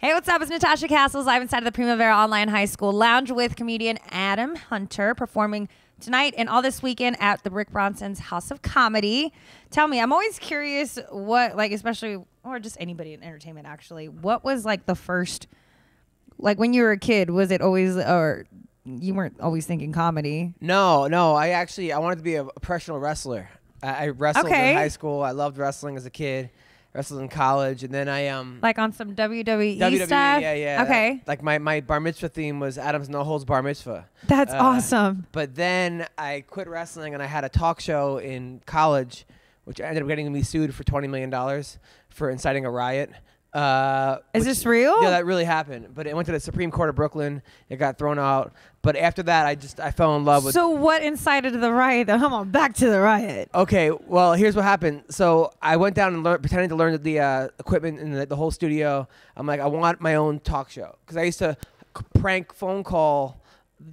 Hey, what's up? It's Natasha Castles live inside of the Primavera Online High School Lounge with comedian Adam Hunter performing tonight and all this weekend at the Rick Bronson's House of Comedy. Tell me, I'm always curious what, like, especially, or just anybody in entertainment actually, what was like the first, like when you were a kid, was it always, or you weren't always thinking comedy? No. I wanted to be a professional wrestler. I wrestled in high school. I loved wrestling as a kid. Wrestled in college, and then I like on some WWE stuff. Yeah. Okay. Like my bar mitzvah theme was Adam's No Holds Bar Mitzvah. That's awesome. But then I quit wrestling, and I had a talk show in college, which ended up getting me sued for $20 million for inciting a riot. Is this real? Yeah, that really happened. But it went to the Supreme Court of Brooklyn. It got thrown out. But after that, I fell in love with. So what incited the riot? Though, come on, back to the riot. Okay, well, here's what happened. So I went down and pretending to learn the equipment in the whole studio. I'm like, I want my own talk show because I used to prank phone call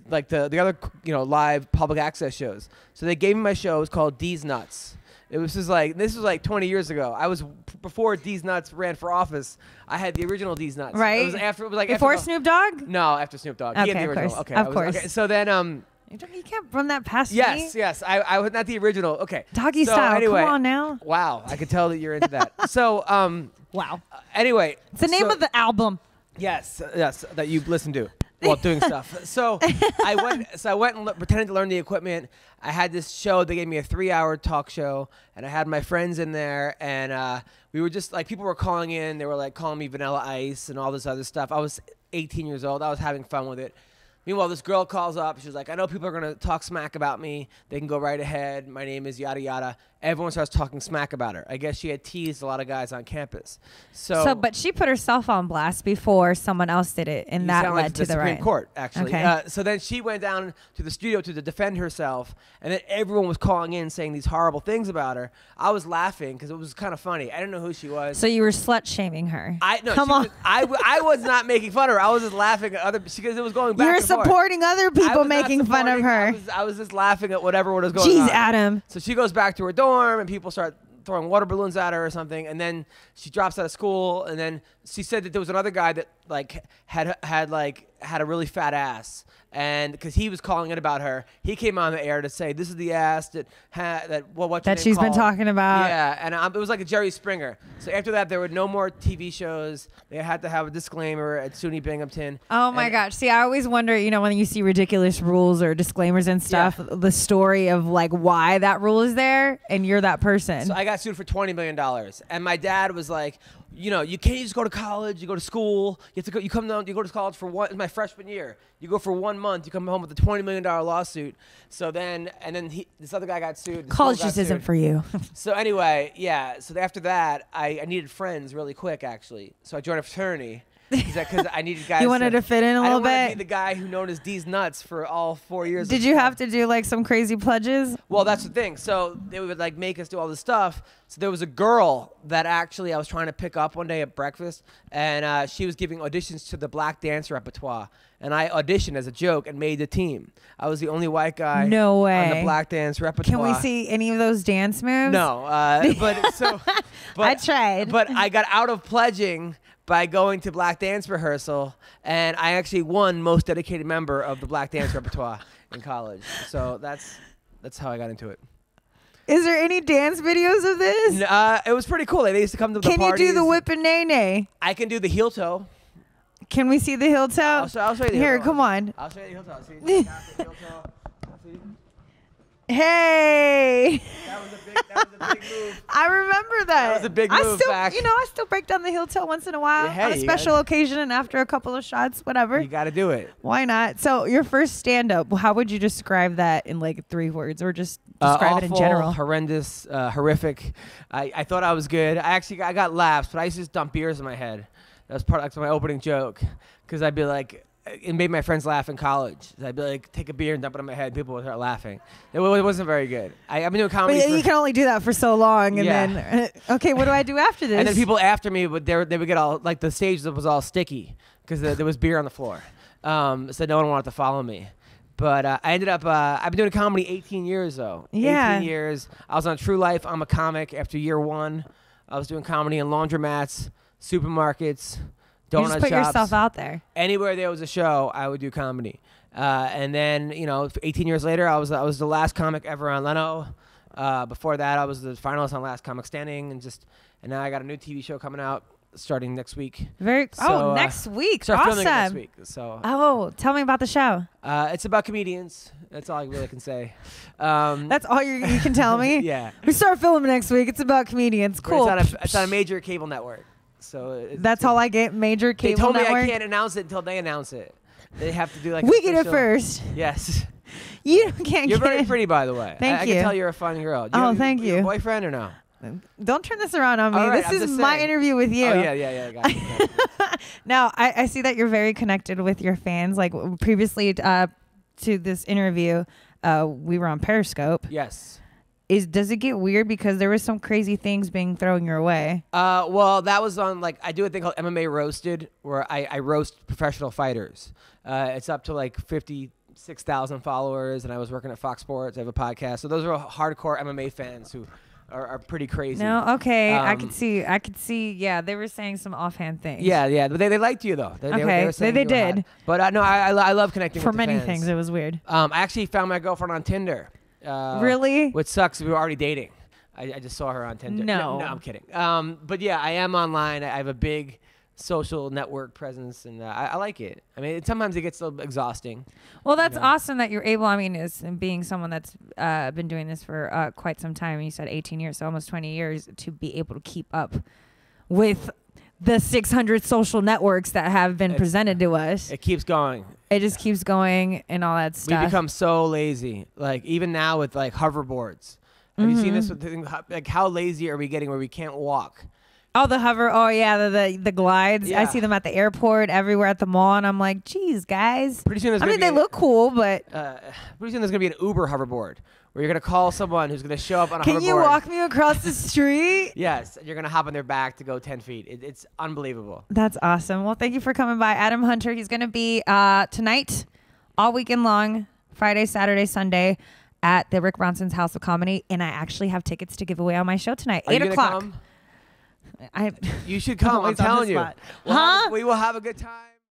like the other live public access shows. So they gave me my show. It was called D's Nuts. This was like 20 years ago. I was before D's Nuts ran for office. I had the original D's Nuts. Right. It was like before Snoop Dogg? No, after Snoop Dogg. Okay, he had the original. of course. Okay. So then you can't run that past me. Yes. I was not the original. Okay. Doggy style. Anyway, come on now. Wow. I could tell that you're into that. So wow. Anyway, it's the name of the album. Yes, that you listened to while doing stuff. So I went and pretended to learn the equipment. I had this show. They gave me a 3-hour talk show, and I had my friends in there, and we were just like, people were calling in. They were like calling me Vanilla Ice and all this other stuff. I was 18 years old. I was having fun with it. Meanwhile, this girl calls up. She's like, I know people are going to talk smack about me. They can go right ahead. My name is yada, yada. Everyone starts talking smack about her. I guess she had teased a lot of guys on campus. But she put herself on blast before someone else did it, and that led to the Supreme riot. Court, actually. Okay. So then she went down to the studio to defend herself, and then everyone was calling in saying these horrible things about her. I was laughing because it was kind of funny. I didn't know who she was. So you were slut-shaming her. Come on. I was not making fun of her. I was just laughing at other because it was going back and forth. You're supporting other people making fun of her. I was just laughing at whatever was going on. Jeez, Adam. So she goes back to her dorm, and people start throwing water balloons at her or something, and then she drops out of school, and then she said that there was another guy that like had a really fat ass, and because he was calling it about her, he came on the air to say this is the ass that she's been talking about. Yeah, and it was like a Jerry Springer. So after that, there were no more TV shows. They had to have a disclaimer at SUNY Binghamton. Oh my gosh! See, I always wonder, when you see ridiculous rules or disclaimers and stuff, the story of like why that rule is there, and you're that person. So I got sued for $20 million, and my dad was like, you can't just go to college. You go to school. You have to go. You come down. You go to college for one. It's my freshman year. You go for 1 month. You come home with a $20 million lawsuit. So then, this other guy got sued. College just isn't for you. So anyway, yeah. So after that, I needed friends really quick, actually. So I joined a fraternity. Because I needed guys. You wanted to fit in a little bit? I wanted to be the guy who known as D's Nuts for all 4 years. Did you have to do like some crazy pledges? Well, that's the thing. So they would like make us do all this stuff. So there was a girl that actually I was trying to pick up one day at breakfast, and she was giving auditions to the black dance repertoire. And I auditioned as a joke and made the team. I was the only white guy on the black dance repertoire. Can we see any of those dance moves? No. I tried. But I got out of pledging by going to black dance rehearsal, and I actually won most dedicated member of the black dance repertoire in college. So that's how I got into it. Is there any dance videos of this? It was pretty cool. They used to come to the parties. Can you do the whip and nay-nay? I can do the heel toe. Can we see the heel toe? I'll show you the heel toe. Here, come on. I'll show you the heel toe. See, I got the heel toe. See? Hey! That was a big move. I remember that. That was a big move back. I still break down the heel toe once in a while on a special occasion and after a couple of shots, whatever. You got to do it. Why not? So your first stand-up, how would you describe that in like 3 words, or just describe it in general? Horrendous, horrific. I thought I was good. I got laughs, but I used to just dump beers in my head. That was part of my opening joke, because I'd be like, it made my friends laugh in college. I'd be like, take a beer and dump it on my head. People would start laughing. It wasn't very good. I've been doing comedy. But you can only do that for so long, and then okay, what do I do after this? And then people after me they would get all like the stage was all sticky because there was beer on the floor. So no one wanted to follow me. But I ended up, I've been doing comedy 18 years though. Yeah. 18 years. I was on True Life. I'm a comic after year 1. I was doing comedy in laundromats, supermarkets, donut You just put shops. yourself out there. Anywhere there was a show, I would do comedy. And then 18 years later, I was the last comic ever on Leno. Before that, I was the finalist on Last Comic Standing, and now I got a new TV show coming out starting next week. Next week. Start Awesome. filming it next week. So tell me about the show. it's about comedians. That's all I really can say. That's all you can tell me? Yeah. We start filming next week. It's about comedians. Cool. It's on a major cable network. So that's all I get. Major cable They told network. me I can't announce it until they announce it. They have to do like. We get it first. Yes. You can't You're get very it. pretty, by the way. Thank I you. can tell you're a fun girl. Thank you. Your boyfriend or no? Don't turn this around on me. All right, This I'm is just my saying. interview with you. Oh yeah. Got you. Now, I see that you're very connected with your fans. Like previously to this interview, we were on Periscope. Yes. Does it get weird because there was some crazy things being thrown your way? Well, that was on I do a thing called MMA Roasted, where I roast professional fighters. It's up to 56,000 followers, and I was working at Fox Sports. I have a podcast, so those are hardcore MMA fans who are pretty crazy. No, okay, I could see. Yeah, they were saying some offhand things. Yeah, but they liked you though. They were saying they you were hot. did. But no, I love connecting For with the many fans. things, it was weird. I actually found my girlfriend on Tinder. Really? Which sucks. We were already dating. I just saw her on Tinder. No. No, I'm kidding. But yeah, I am online. I have a big social network presence, and I like it. I mean, sometimes it gets a little exhausting. Well, that's awesome that you're able. I mean, as being someone that's been doing this for quite some time, you said 18 years, so almost 20 years, to be able to keep up with the 600 social networks that have been presented to us. It keeps going. It just keeps going and all that stuff. We become so lazy. Even now with hoverboards. Have you seen this? How lazy are we getting where we can't walk? Oh, the hover. Oh, yeah, the glides. Yeah. I see them at the airport, everywhere at the mall, and I'm like, geez, guys. Pretty soon they look cool, but pretty soon there's gonna be an Uber hoverboard where you're gonna call someone who's gonna show up on a hoverboard. can you walk me across the street? Yes, you're gonna hop on their back to go 10 feet. It's unbelievable. That's awesome. Well, thank you for coming by, Adam Hunter. He's gonna be tonight, all weekend long, Friday, Saturday, Sunday, at the Rick Bronson's House of Comedy, and I actually have tickets to give away on my show tonight, Are you 8 gonna o'clock. come? You should come. I'm Always on the telling you. spot. We will have a good time.